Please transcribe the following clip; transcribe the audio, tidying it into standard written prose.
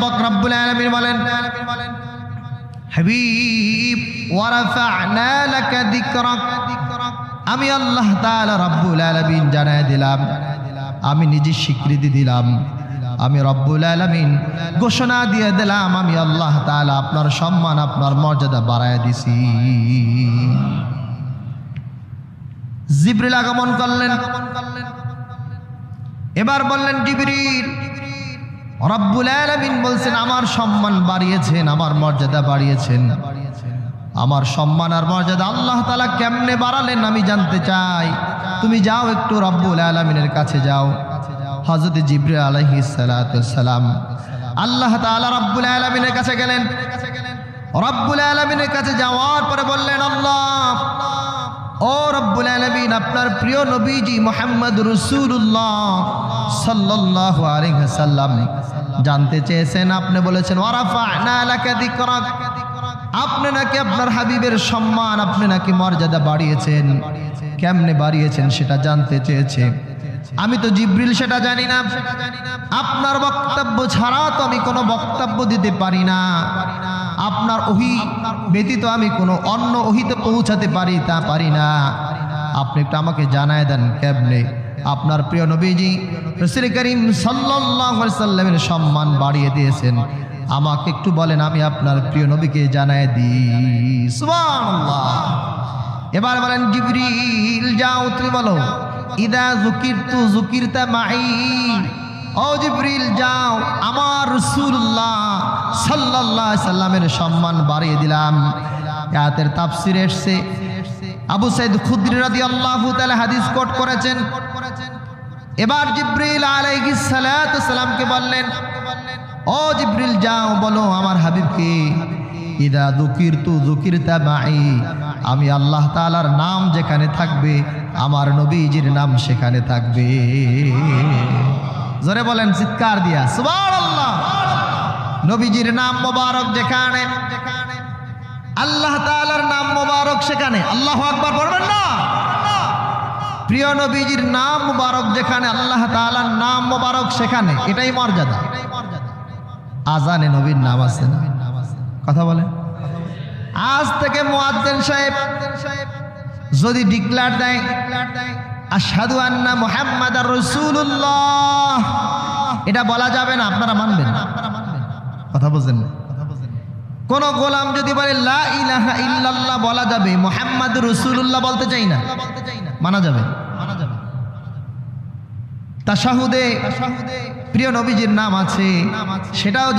পাক রব্বুল আলামিন বলেন হাবিব ওয়া রাফা'না লাকা যিকরাক, আমি আল্লাহ তাআলা রব্বুল আলামিন জানায় দিলাম, আমি নিজে স্বীকৃতি দিলাম, আমি রব্বুল আলামিন ঘোষণা দিয়ে দিলাম, আমি আল্লাহ তাআলা আপনার সম্মান আপনার মর্যাদা বাড়ায় দিছি। জিবরিল আগমন করলেন, এবার বললেন জিবরিল, রব্বুল আলামিন বলছেন আমার সম্মান বাড়িয়েছেন, আমার মর্যাদা বাড়িয়েছেন। আমার সম্মান আর মর্যাদা আল্লাহ তাআলা কেমনে বাড়ালেন আমি জানতে চাই। তুমি যাও একটু রব্বুল আলামিনের কাছে যাও। হযরত জিবরিল আলাইহিস সালাতু ওয়াস সালাম আল্লাহ তাআলা রব্বুল আলামিনের কাছে গেলেন। রব্বুল আলামিনের কাছে যাওয়ার পরে বললেন, আল্লাহ ও রব্বুল আলামিন, আপনার প্রিয় নবীজি মুহাম্মদ রাসূলুল্লাহ সাল্লাল্লাহু আলাইহি ওয়াসাল্লাম জানতে চেয়েছেন, আপনি বলেছেন ওয়ারাফা'না লাকা যিকরাক, আপনি নাকি আপনার হাবিবের সম্মান, আপনি নাকি মর্যাদা বাড়িয়েছেন। কেমনে বাড়িয়েছেন সেটা জানতে চেয়েছে। আমি তো জিবরিল সেটা জানি না। আপনার বক্তব্য ছাড়া তো আমি কোনো বক্তব্য দিতে পারি না। আপনার ওহী ব্যতীত আমি কোনো অন্য ওহীতে পৌঁছাতে পারি না। আপনি একটু আমাকে জানায় দেন কেমনে আপনার প্রিয় নবীজি রাসূল করিম সাল্লাল্লাহু আলাইহি ওয়াসাল্লামের সম্মান বাড়িয়ে দিয়েছেন, আমাকে একটু বলেন, আমি আপনার প্রিয় নবীকে জানায় দিই। সুবহানাল্লাহ। এবার বলেন জিবরিল যাও তুমি বলো, ইদা যুকিরতু যুকিরতা মাই, ও জিবরিল যাও আমার রাসূলুল্লাহ সাল্লাল্লাহু আলাইহি সাল্লামের সম্মান বাড়িয়ে দিলাম। আয়াতের তাফসীরে এসেছে, আবু সাঈদ খুদরি রাদিয়াল্লাহু তাআলা হাদিস কোট করেছেন। এবার জিবরিল আলাইহিস সালাতু ওয়াস সালামকে বললেন, ও জিবরিল যাও বলো আমার হাবিবকে, ইদা যুকিরতু যুকিরতা মাই, আমি আল্লাহ তাআলার নাম যেখানে থাকবে আমার নবীজির নাম সেখানে থাকবে। জোরে বলেন চিৎকার দিয়া সুবহানাল্লাহ। নবীজির নাম মোবারক যেখানে, আল্লাহ তাআলার নাম মোবারক সেখানে। আল্লাহু আকবার পড়বেন না? প্রিয় নবীজির নাম মোবারক যেখানে, আল্লাহ তাআলার নাম মোবারক সেখানে, এটাই মর্যাদা। আজানে নবীর নাম আছে না? কথা বলেন। আজ থেকে মুয়াজ্জিন সাহেব যদি ডিক্লেয়ার দেয় আশহাদু আন্না মুহাম্মাদার রাসূলুল্লাহ, এটা বলা যাবে না, আপনারা মানবেন না? কথা বুঝেন না? কোন গোলাম যদি বলে লা ইলাহা ইল্লাল্লাহ বলা যাবে, মুহাম্মাদুর রাসূলুল্লাহ বলতে চাই না, মানা যাবে? তাশাহুদে প্রিয় নবীজির নাম আছে, সেটাও